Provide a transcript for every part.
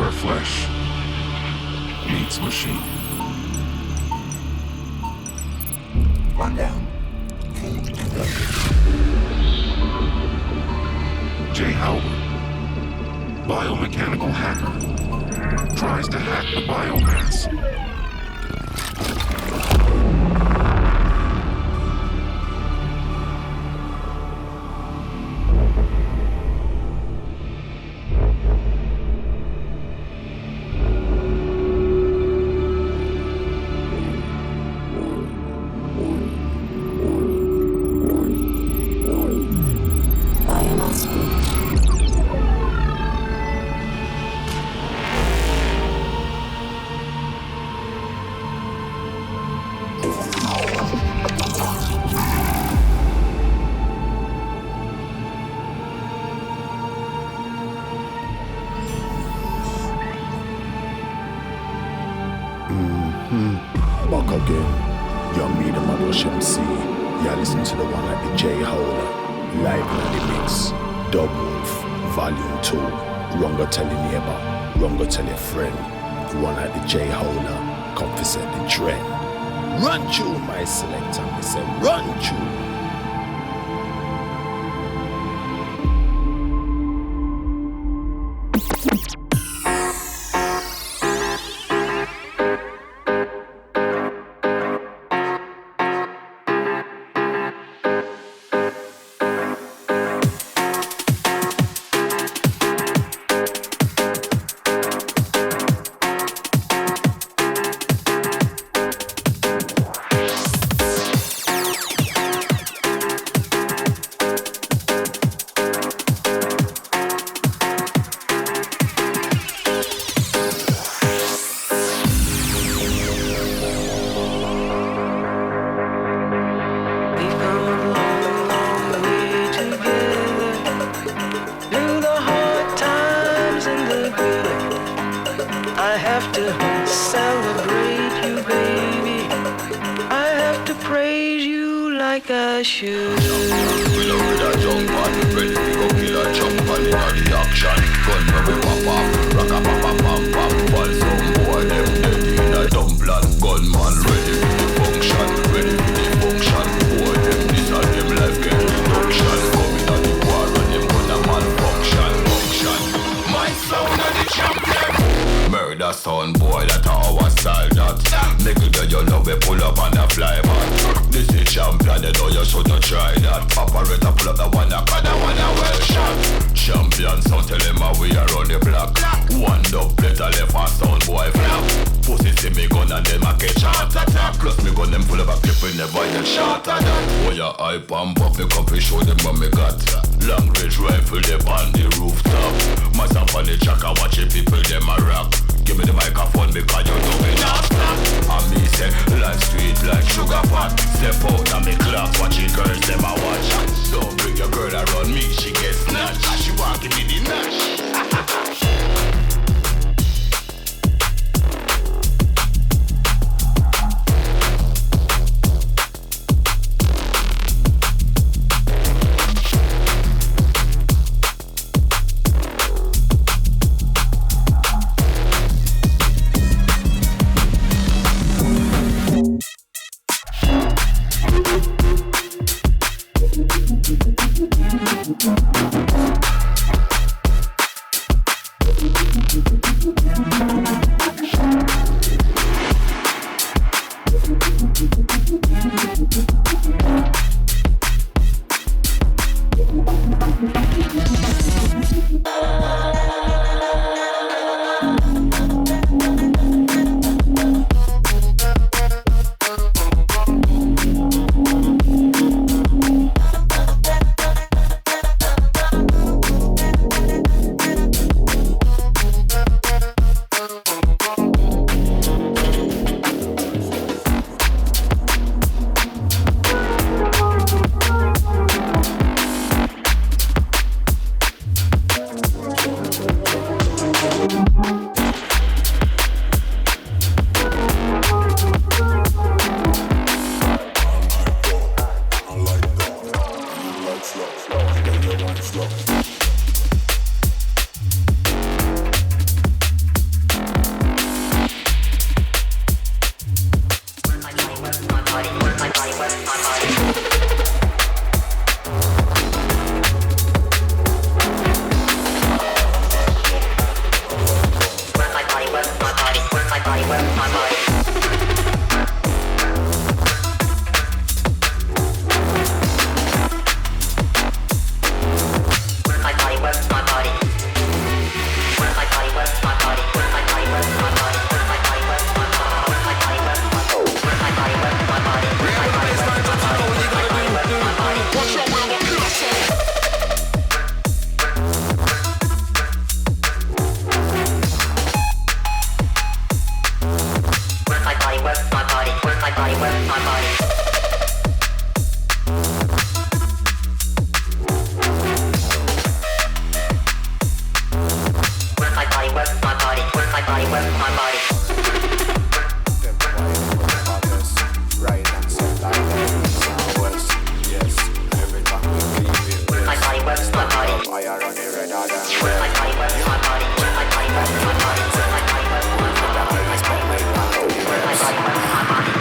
where flesh meets machine. One down. JHOWLER, biomechanical hacker, tries to hack the biomass. Back again. Young me the Madosh MC. Yeah, listen to the one like the JHOWLER. Live in the mix. Dub Wolf. Volume 2. Wrongo tell your neighbor. Wrongo tell your friend. One like the JHOWLER. Come to set the trend. Run through my selector. I say run through.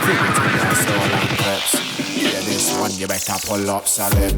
Soul and clips. Yeah, this one you better pull up solid.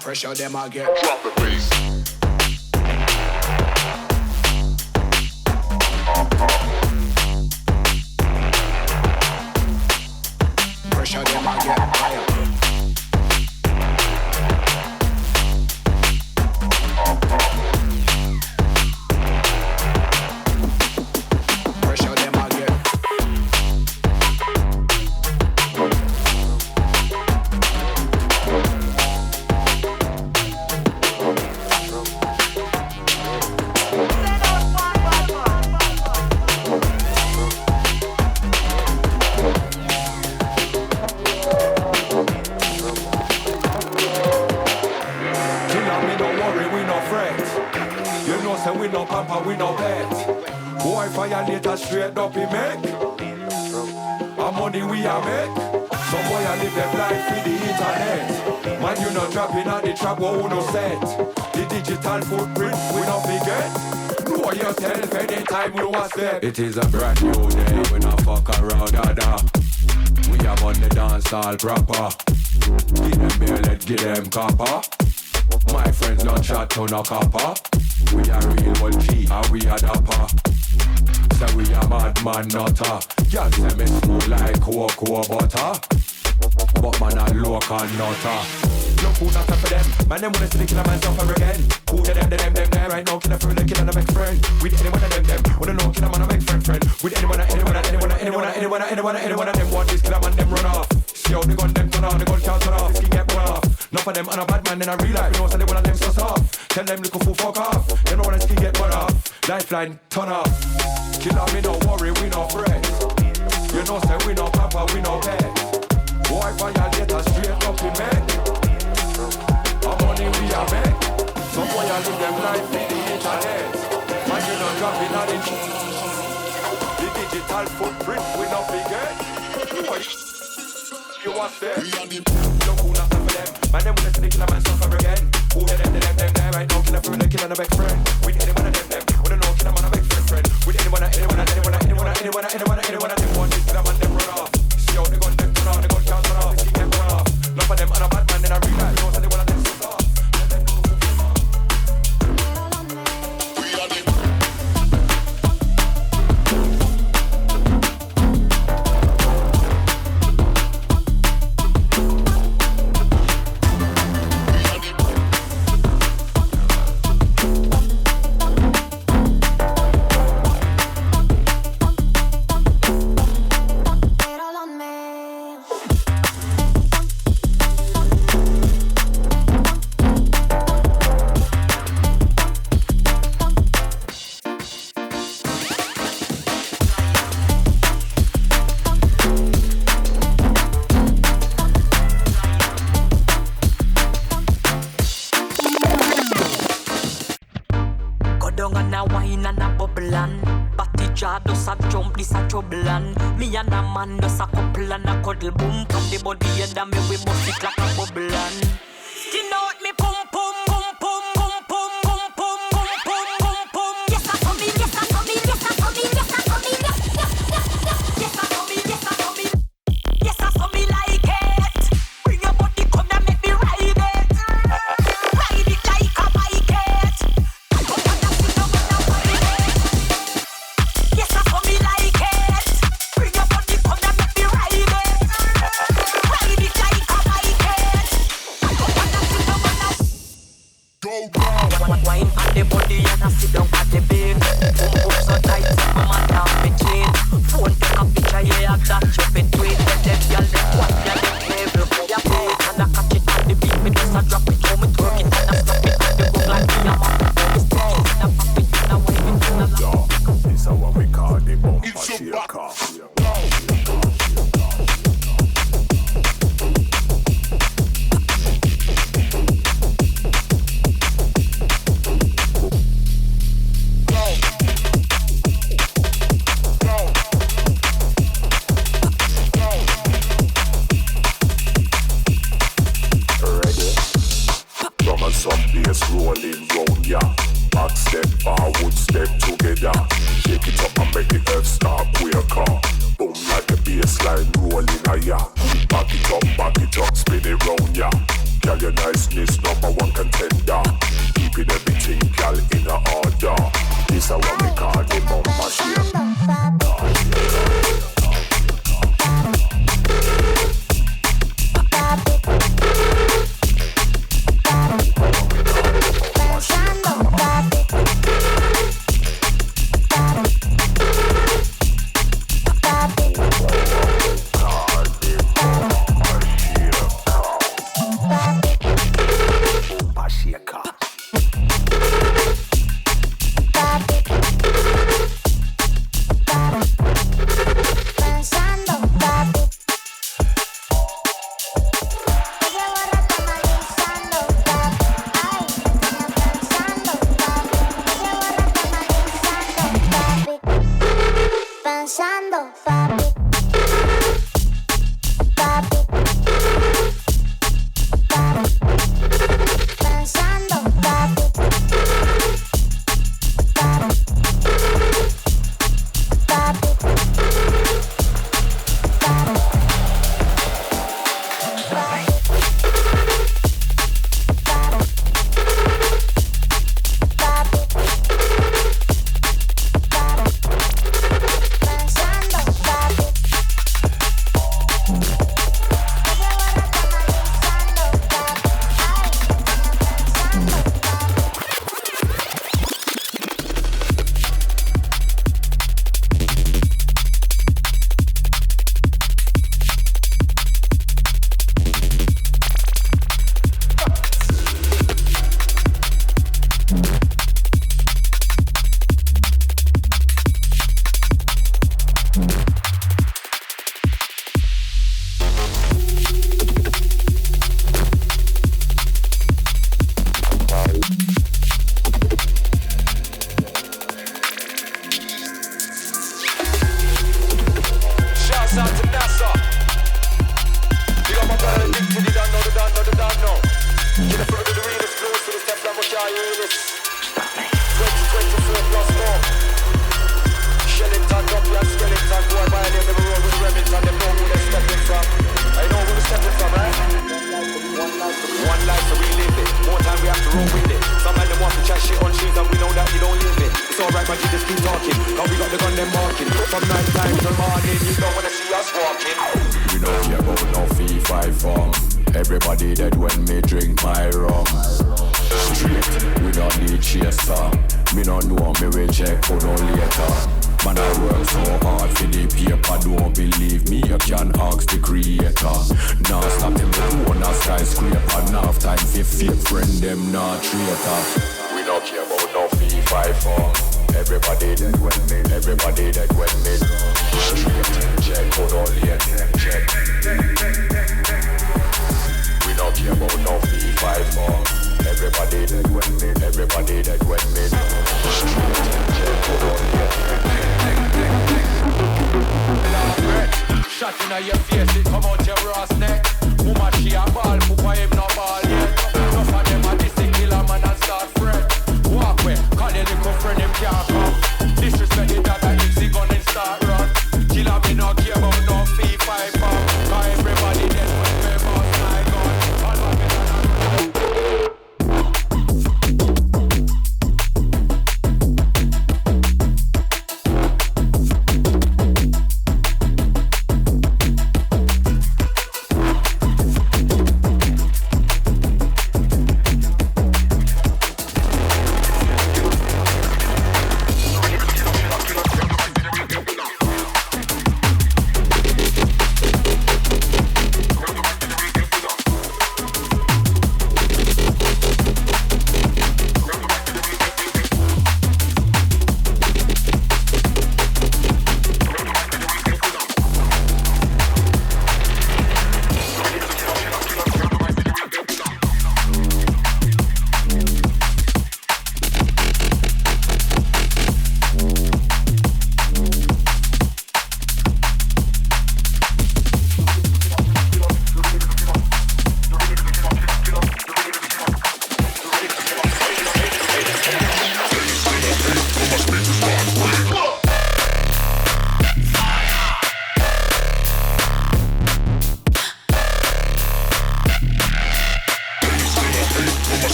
Pressure them I get. Drop the bass. Pressure them I get higher. Pressure them I get. We no pamper, we no pet. Boy violate a straight up he make. Our money we a make. Some boy a live their life with the internet. Man you no dropping on the trap what we no set. The digital footprint we no forget. Know yourself anytime you a step. It is a brand new day, we no fuck around dada. We have on the dance all proper. Give them mail, let's give them copper. My friends not chat to no copper. We are real one G and we a dapper. So we a madman nutter. Y'all say me smooth like cocoa butter. But man a local nutter. Look who not for them. Man them wanna see the killer man suffer again. Who them right now killer for the killer and a make friend. With any one of them wanna know killer man a make friend. With any one of them want this killer man them run off. See how the gun them turn off, the gun can't turn off. This king get run off. Enough of them and a bad man in a real life. You know so they one of them so soft. Tell them little fool fuck off. Them know when the skin get run off. Lifeline turn off. Killer me no worry, we no fret. You know say we no papa, we no pet. Boy violate a straight up in bed. Our money we a make. Some boy a live them life in the internet. Man you no dropping on it. The digital footprint we no forget. You want them? We on the look who not for them. Man them wanna see the killer man suffer again. Who them right now killer for the killer and a big friend. With any one of them wanna know killer man a big friend. With any one of them want this killer man them run off. See how the gun them turn off, the gun can't turn off. This king them run off. Enough of them and a bad man in a real life. You know so they one of them so soft. We on the Me and a man does a couple and a cuddle boom. From the body and me we bust it like a bubble and skin out me pum pum pum pum pum pum pum pum pum pum pum pum. Yes I saw me, yes I saw me, yes I saw me, yes I saw me, yes I saw me, yes I saw me, yes I saw me like it. Bring your body come and make me ride it like a bike it. Come on and sit down and ride it. Yes I saw me like Go down. Wine on the body and I sit down at the bed. Boom so tight, mama down between. Phone take a picture, yeah, that you between. Them girl, them what, yeah, them cable. Yeah, play it and I catch it on the beat. Me just a drop it, throw me twerk it and I stop it. And they go like me, I'm up. Me stick it and I pop it and I wave it and I laugh. This is what we call the bumper It's a shaker. Rolling round, yeah. Back step, forward step together. Shake it up and make the earth start quicker. Boom like a bassline rolling, yeah. Back it up, spin it round, yeah. Girl, your niceness, number one contender. Keeping everything, girl, in a order. This is what we call the bumper shaker.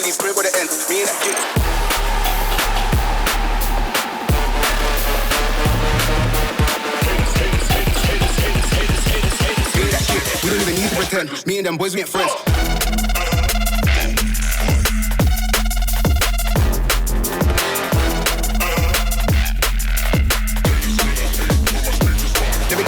be spray with the end. Me and that kid. We don't even need to pretend. Me and them boys, we ain't friends. Let me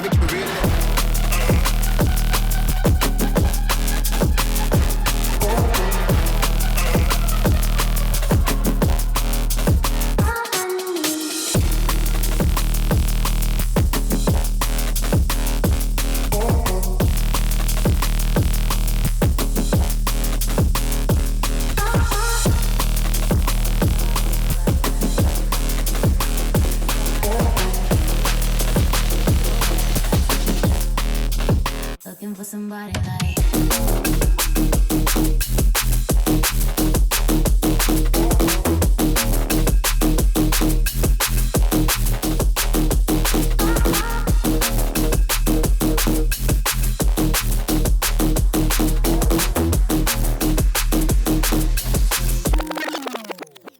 keep it real. Looking for somebody like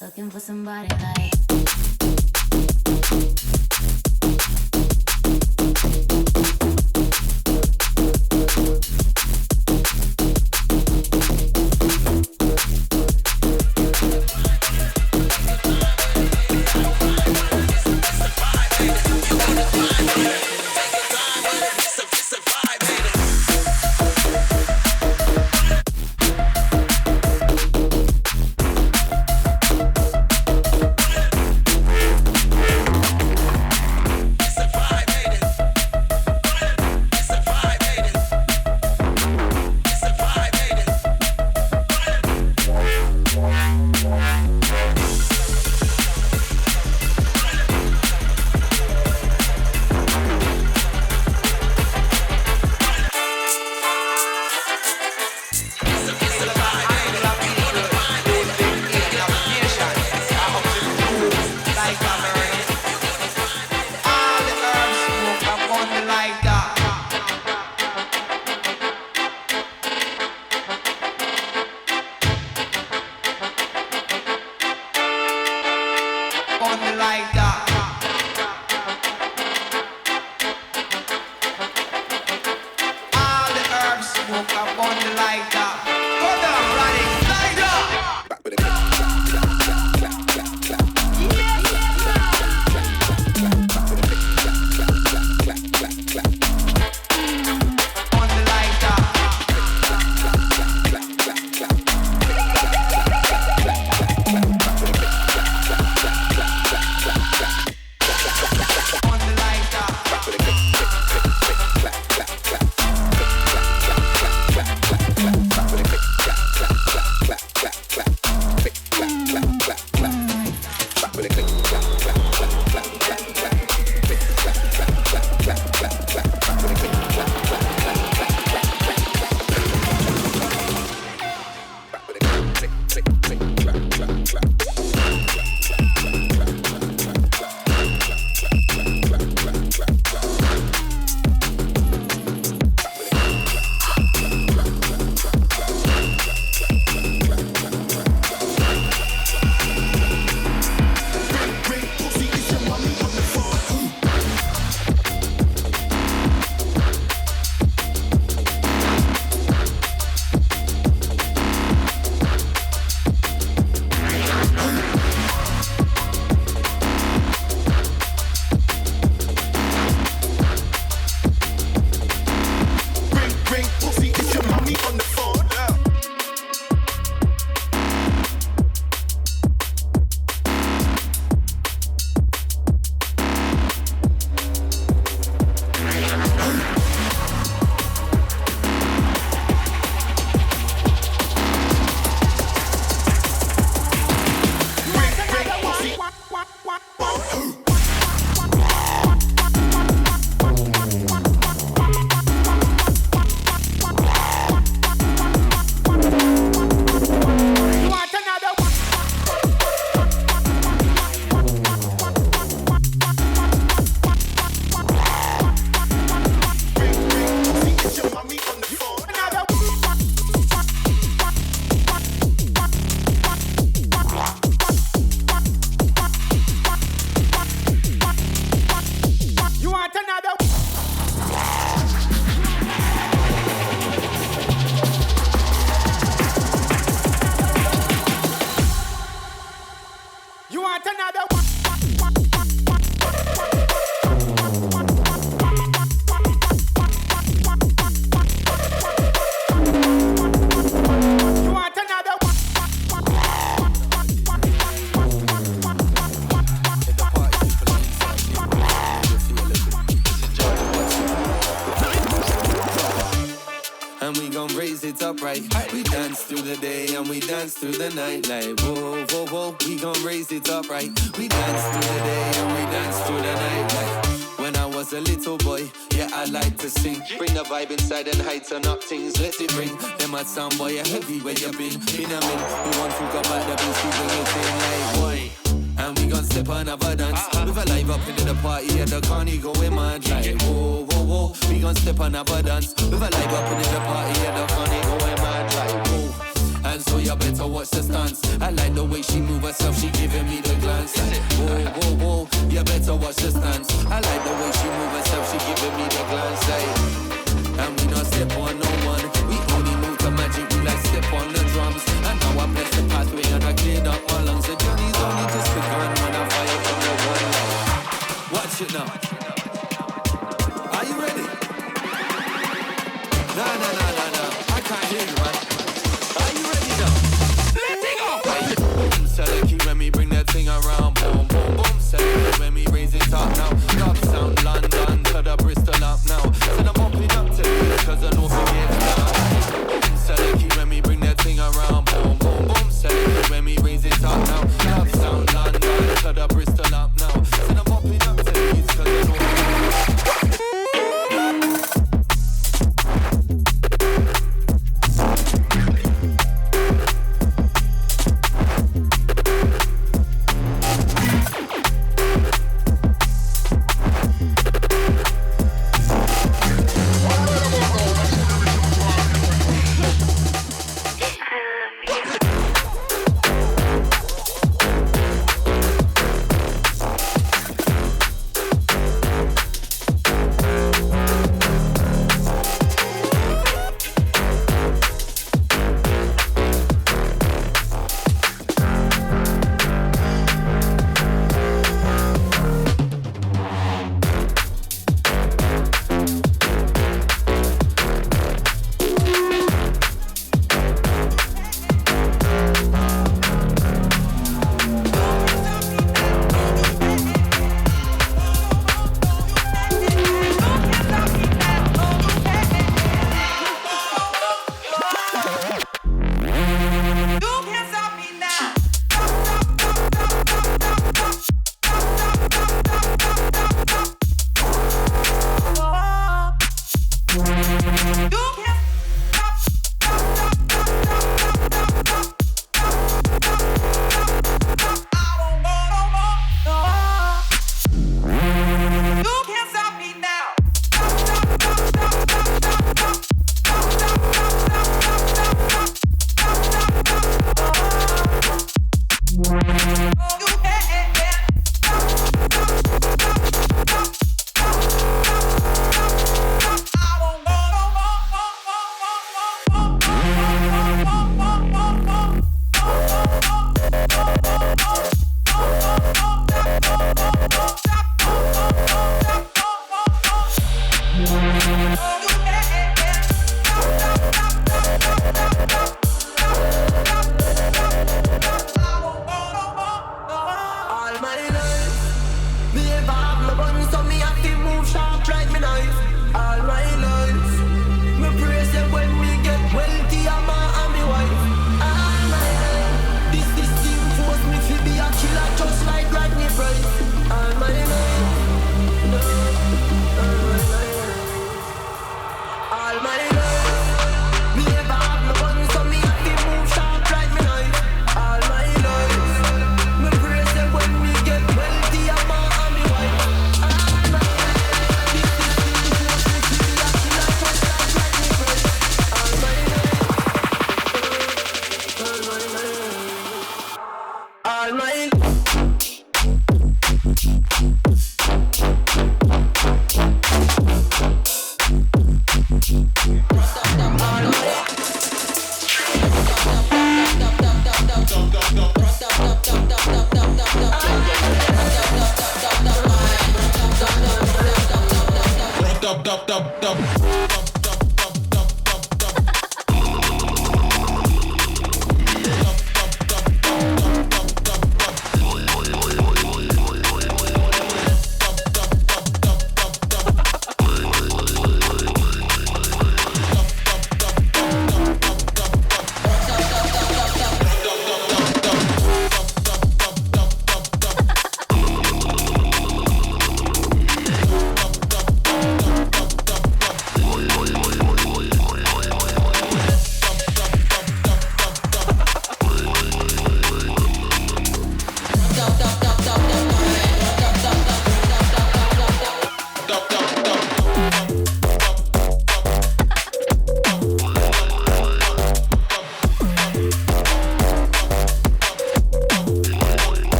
looking for somebody like another one. You want another one? And we gon' raise it up right. We dance through the day and we dance through the night. Like whoa, whoa, whoa. We gon' raise it up right. We dance through the day and we dance through the night. Like when I was a little boy, yeah, I like to sing. Bring the vibe inside and heighten up things. Let it ring. Them a sound boy, a heavy where you been. Been a min. We want to go back the beast, we bring it in like boy. And we gon' step on another dance. With a live up into the party at the carny going mad. Like whoa, whoa, whoa. We gon' step on another dance. With a live up into the party at the carny going mad. Like whoa. And so you better watch the stance. I like the way she move herself, she giving me the glance. Like whoa, whoa, whoa. You better watch the stance. I like the way she move herself, she giving me the glance. Like, and we not step on no one. We only move to magic, we like step on the drums. And now I bless the pathway and I cleared up my lungs. The journey's only just begun when I fire from the one. Watch it now. Are you ready? Nah. I can't hear you, man. Are you ready now? Let it go! Boom, Select when we bring that thing around. Boom, boom, boom. Select when we raise it up now. Love sound London to the Bristol up now. Said I'm opening up to you cause I know we get down. Boom, Select when we bring that thing around. Boom, boom, boom. Select when we raise it up now. Love sound London to the Bristol up now. Said I'm opening up to you cause I know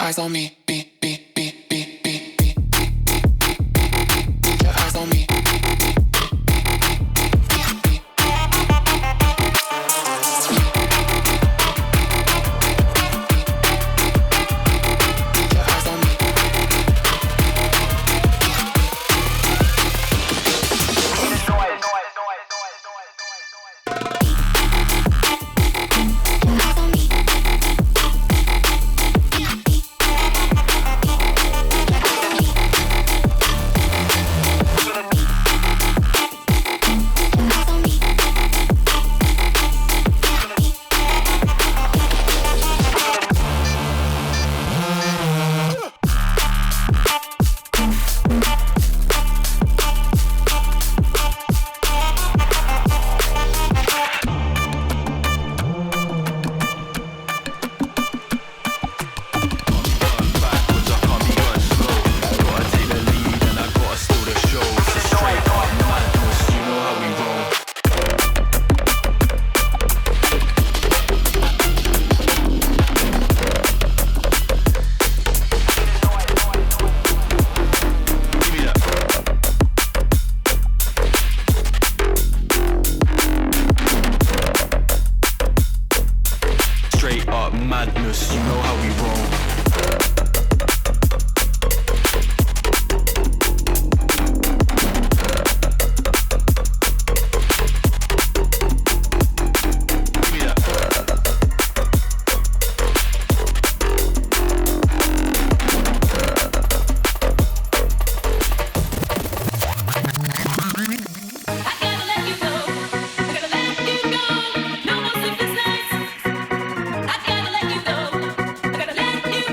eyes on me. Keep your eyes on me. I gotta let you go.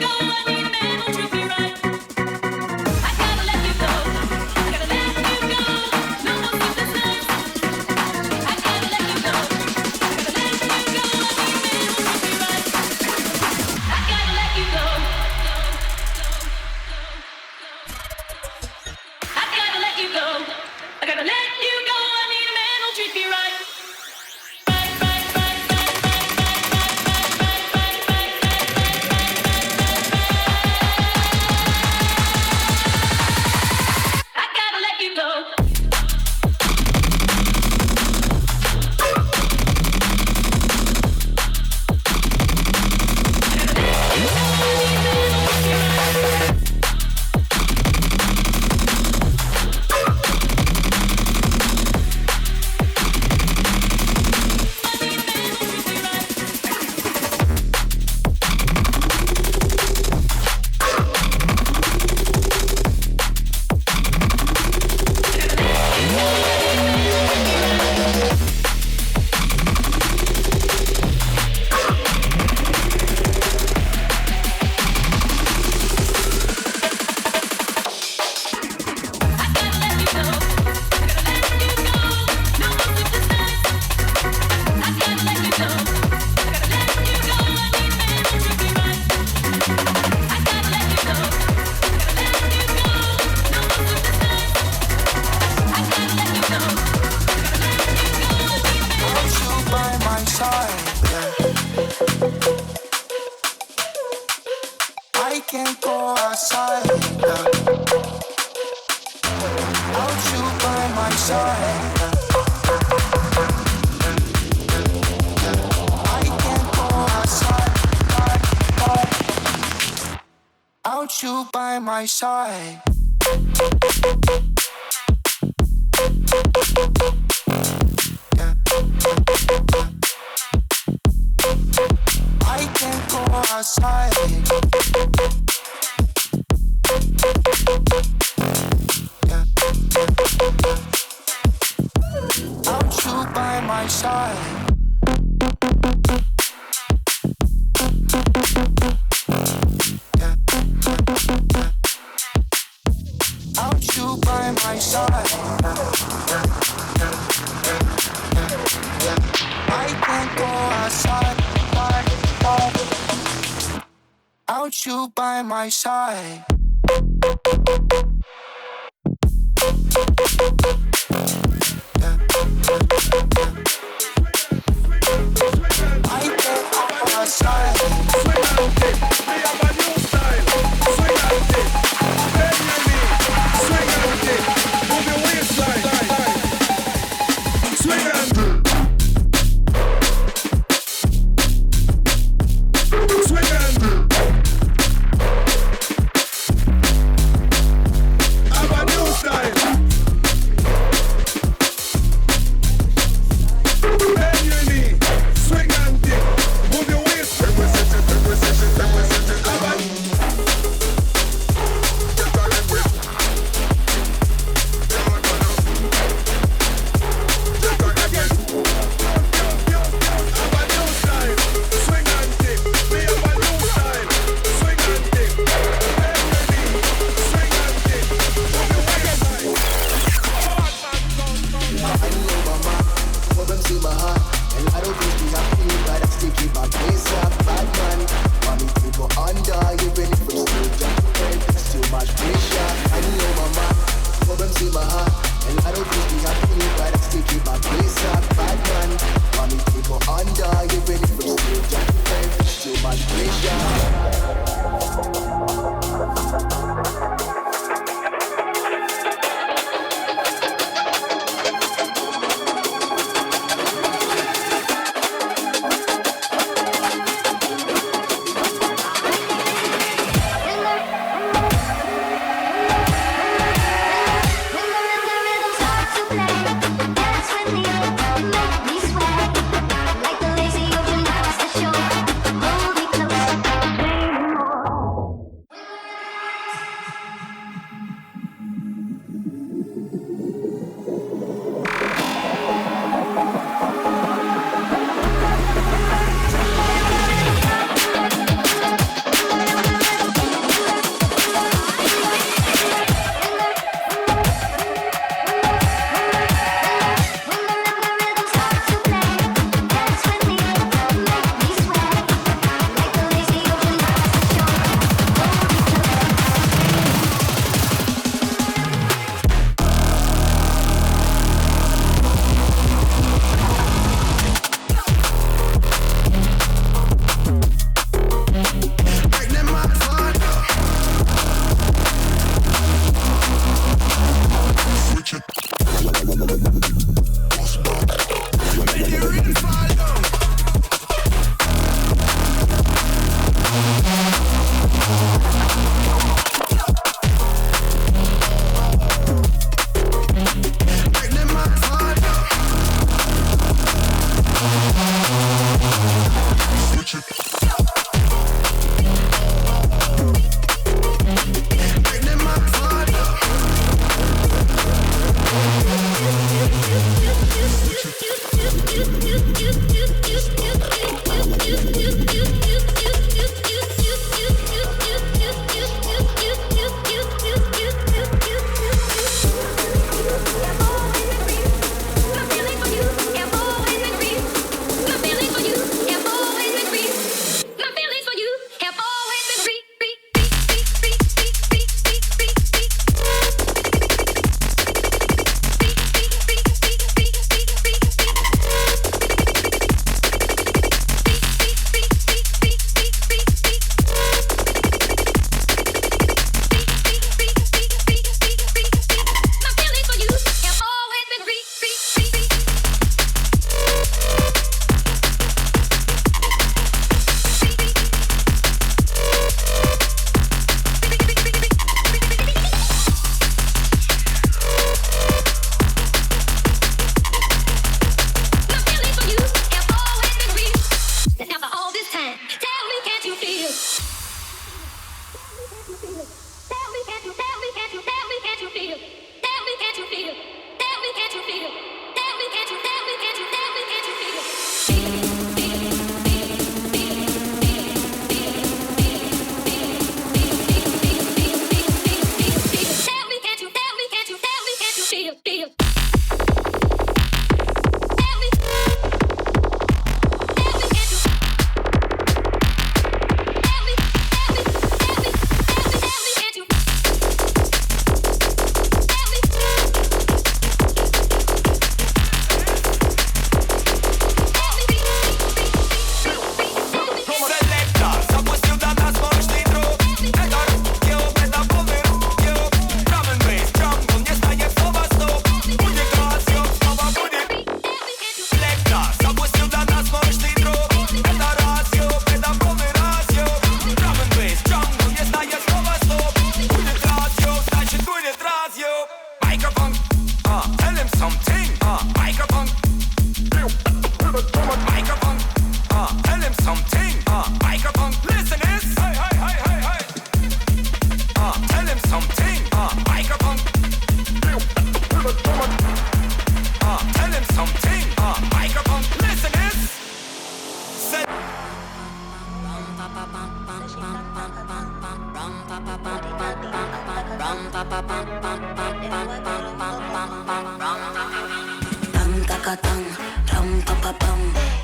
can't go outside. Without you by my side. I can't go outside. Without you by my side. I can't go outside. Without you by my side. Without you by my side. I can't go outside. Without you by my side. I can't go outside. Swing and dip, we have a new style. Swing and dip, bend your knee. Swing and dip, move your waistline. Swing and dip. Swing and dip. Have a new style. Bend your knee. Swing and dip, move your waist. Every session,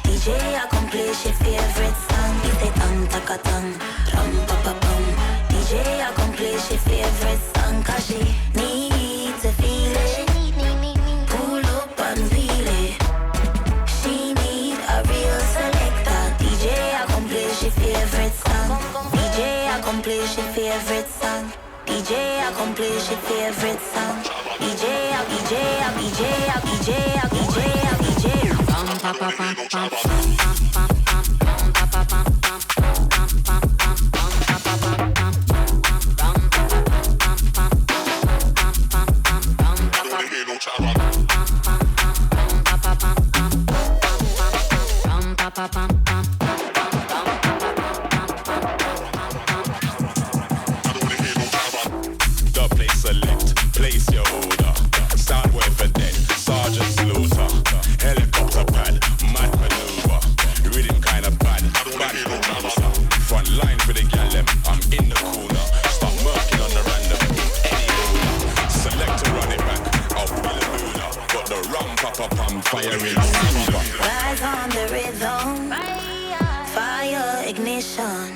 DJ accomplish your favorite song. He say tang taka tang, ram pa pa pam. DJ accomplish your favorite song 'cause she needs to feel it. Pull up and feel it. She need a real selector. DJ accomplish your favorite song. DJ accomplish your favorite song. DJ accomplish your favorite song. DJ ram pa pa pam pam pam. The place select, place your order. Sound wave for dead, Sergeant Slaughter. Helicopter pad, mad maneuver. Rhythm kinda bad, bad producer. Front line for the gal them, I'm in the corner. Start murking on the random, any order. Select to run it back, I'll pull a moolah. Got the rum papa pump, firing super. Rise on the rhythm, fire ignition.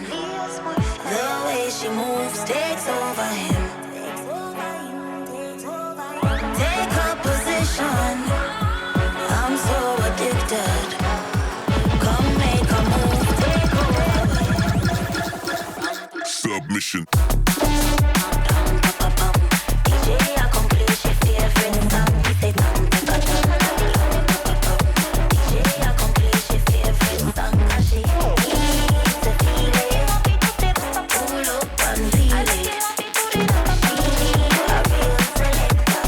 The way she moves takes over him. Take her position. I'm so addicted. Come make a move, take over. Submission. DJ accomplish your favorite song. He say tam taka tam. DJ accomplish your favorite song 'cause she needs to feel it. Pull up and feel it. She need a real selector.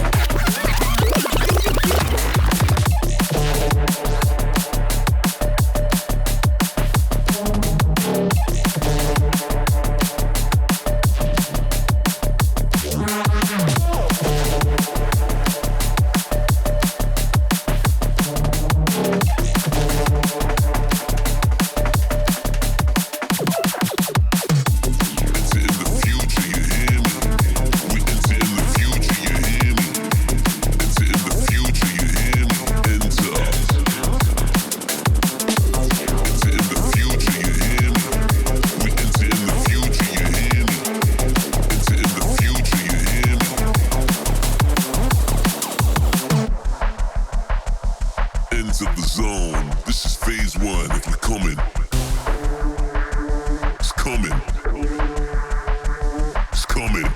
Enter the zone. This is phase one. If you're coming, it's coming. It's coming.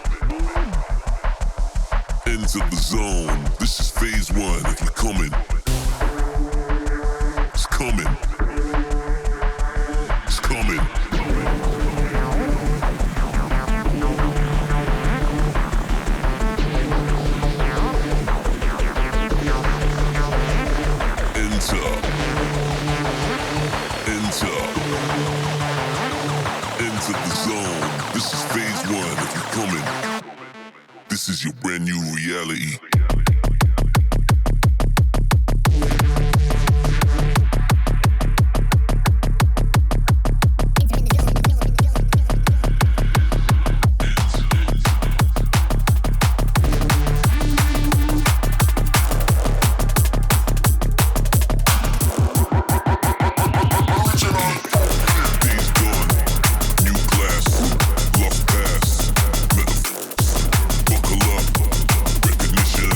Enter the zone. This is phase one. If you're coming, it's coming. It's coming. Enter the zone. This is phase one. If you're coming, this is your brand new reality. Buckle up, recognition.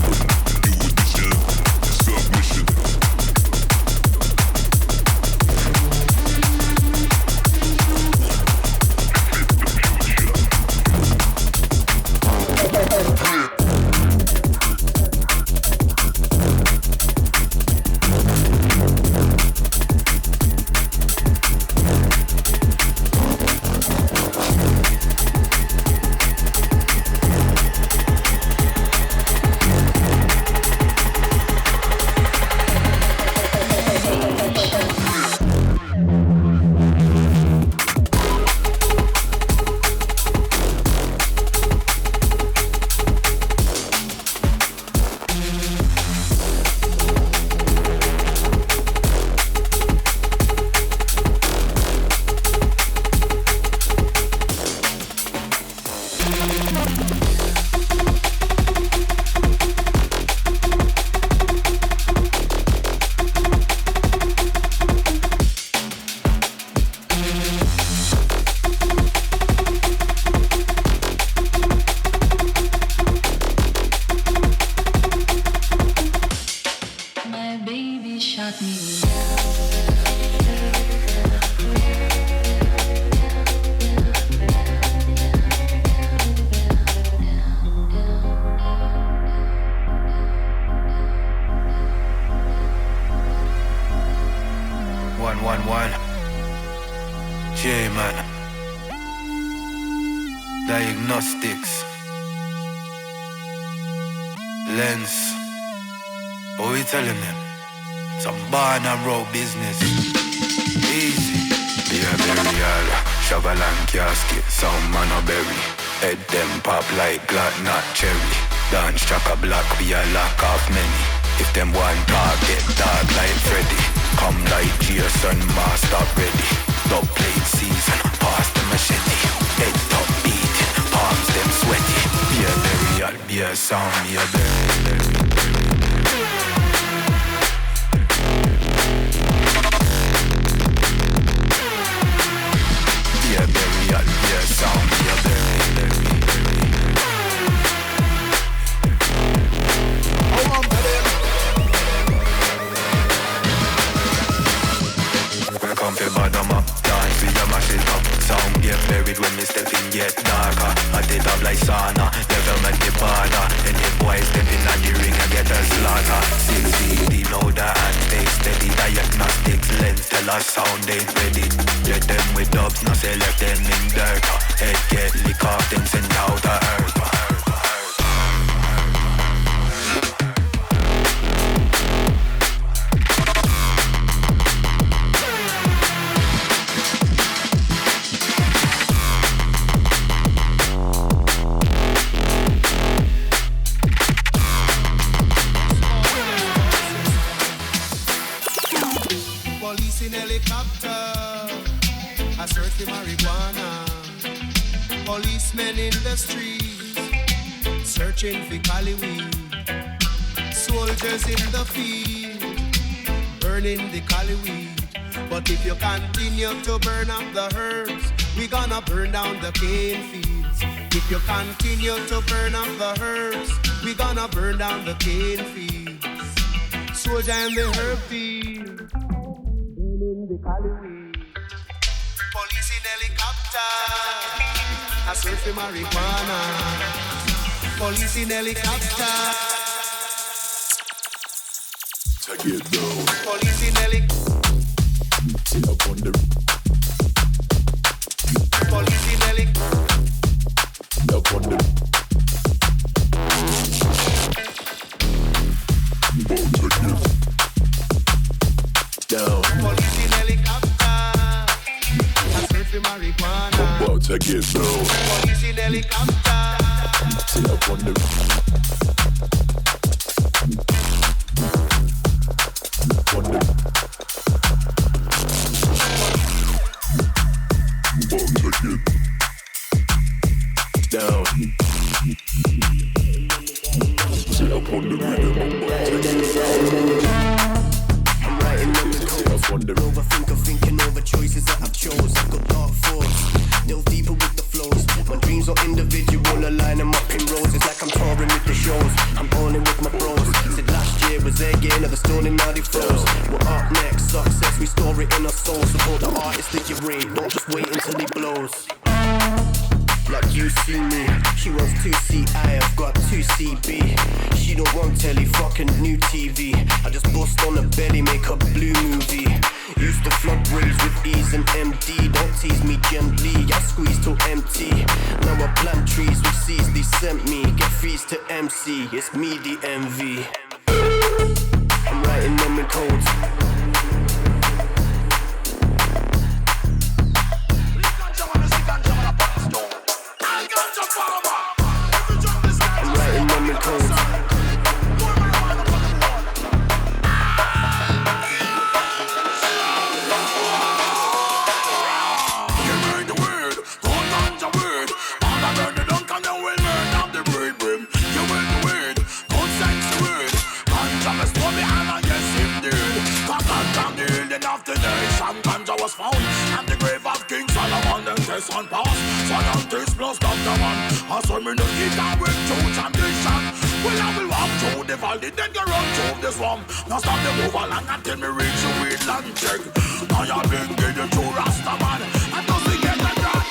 diagnostics. Lens. What we telling them? Some barn and road business. Easy. Be a burial, shovel and casket, some man a bury. Head them pop like glad not cherry. Dance track a black, be a lack of many. If them want talk, get dark like Freddy. Come like Jason, master ready. Dub plate season, pass the machete. Head top beating, palms them sweaty. Be a burial, be a sound, be a burial. Be a burial, be a sound, be a burial. Come to bottom up, dance with your mash it up. Sound get buried when me step in, get darker. I take up like sauna, never met the border. Any boy step in on the ring and get a slaughter. 6 feet deep, know that and stay steady. Diagnostics lens tell us sound ain't ready. Let them with dubs, now say left them in dirt. Head get lick off, them send out the earth. Policemen in the streets, searching for Cali weed. Soldiers in the field, burning the Cali weed. But if you continue to burn up the herbs, we gonna burn down the cane fields. If you continue to burn up the herbs, we gonna burn down the cane fields. Soldier in the herb field, burning the Cali weed. Police in helicopter, I search for marijuana. Police in helicopter. Take it down. Police in helicopter. Sit up on the. Police in helicopter. Up on the. Take it down. Police in helicopter. I search for marijuana. Take it down. Police in helicopter. Sit up on the. On the. Take it down. Sit up on the rhythm. Take it down. I'm writing on the code. Overthinker, thinking over choices that I've chose. I've got dark thoughts. Delve deeper with the flows. My dreams are individual, align them up in rows. It's like I'm touring with the shows. I'm balling with my bros. Said last year was their year, now they're stalling, now they froze. We're up next, success, we store it in our soul. Support the artist that you rate, don't just wait until he blows. Like you see me, she wants 2C, I have got 2CB. She don't want telly, fucking new TV. I just bust on her belly, make a blue movie. Used to flood rays with ease and MD. Don't tease me gently, I squeeze till empty. Now I plant trees with seeds they sent me. Get fees to MC, it's me the MV. I'm writing them in codes. I'm writing them in codes. Was found and the grave of King Solomon. Then test on pass, scientists plus Dr. Man. I saw me no eat and with true champion. Well, I will walk through the valley, then go run through the swamp. Now stop the move along until me reach the wheatland check. I have been getting to Rasta man, and doesn't get a drop.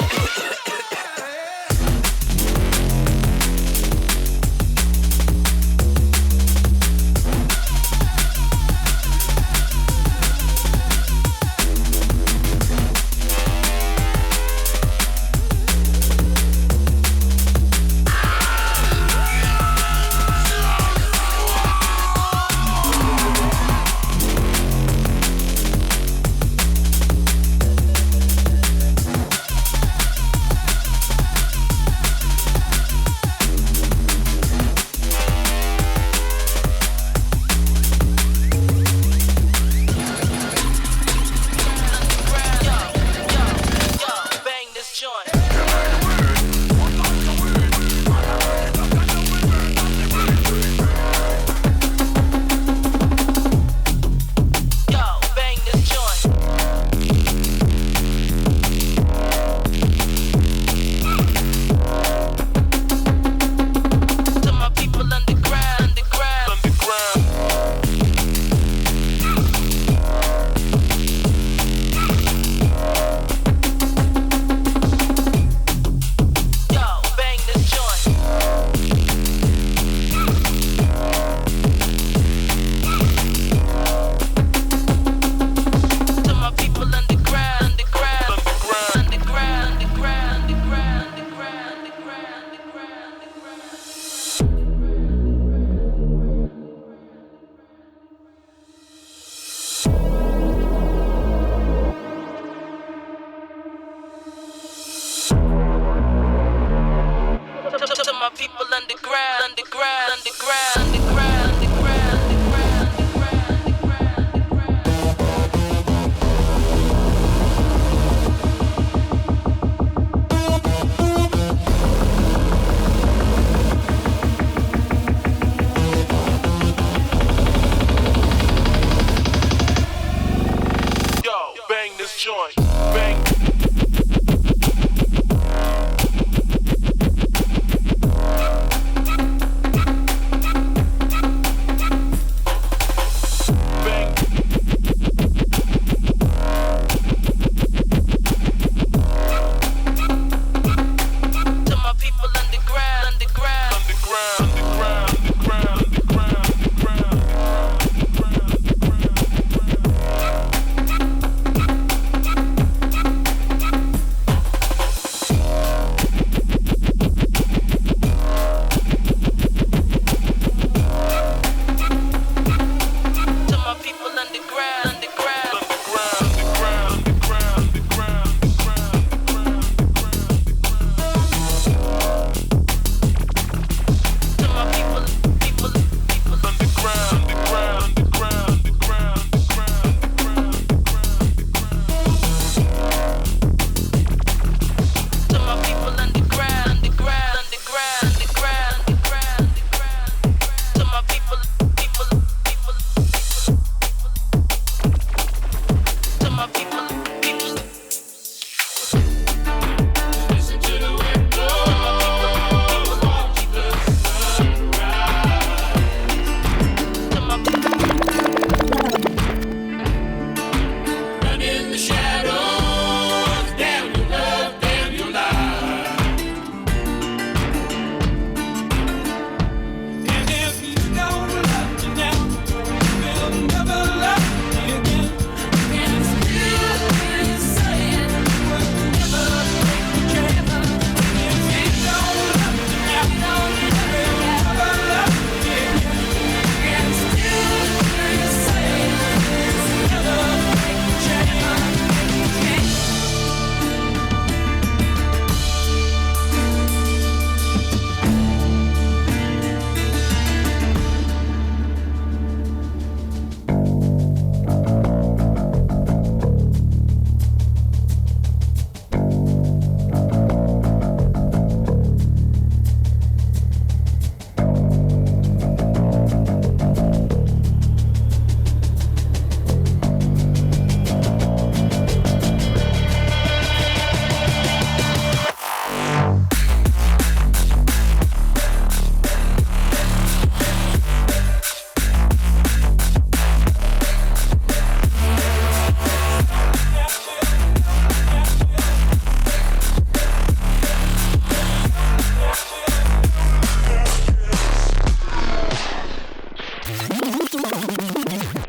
people underground, underground, underground, underground, underground. Bang this joint, bang.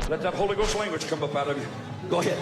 Let that Holy Ghost language come up out of you. Go ahead.